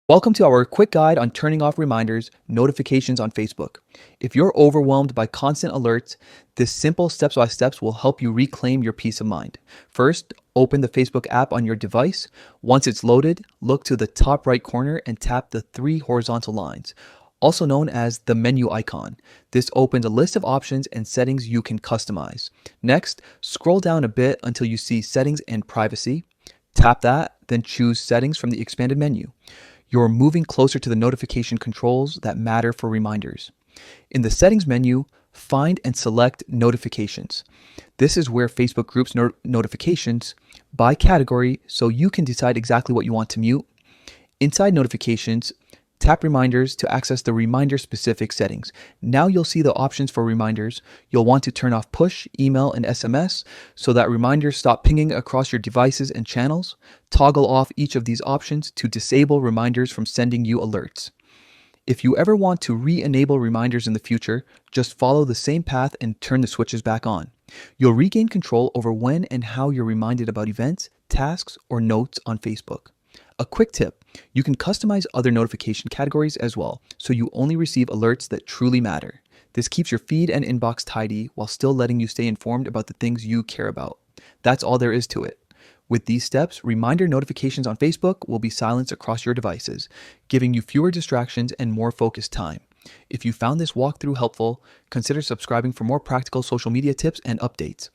Welcome to our quick guide on turning off reminders, notifications on Facebook. If you're overwhelmed by constant alerts, this simple steps-by-steps will help you reclaim your peace of mind. First, open the Facebook app on your device. Once it's loaded, look to the top right corner and tap the three horizontal lines, also known as the menu icon. This opens a list of options and settings you can customize. Next, scroll down a bit until you see Settings and Privacy. Tap that, then choose Settings from the expanded menu. You're moving closer to the notification controls that matter for reminders. In the Settings menu, find and select Notifications. This is where Facebook groups notifications by category so you can decide exactly what you want to mute. Inside Notifications, tap Reminders to access the reminder-specific settings. Now you'll see the options for reminders. You'll want to turn off push, email, and SMS so that reminders stop pinging across your devices and channels. Toggle off each of these options to disable reminders from sending you alerts. If you ever want to re-enable reminders in the future, just follow the same path and turn the switches back on. You'll regain control over when and how you're reminded about events, tasks, or notes on Facebook. A quick tip, you can customize other notification categories as well, so you only receive alerts that truly matter. This keeps your feed and inbox tidy while still letting you stay informed about the things you care about. That's all there is to it. With these steps, reminder notifications on Facebook will be silenced across your devices, giving you fewer distractions and more focused time. If you found this walkthrough helpful, consider subscribing for more practical social media tips and updates.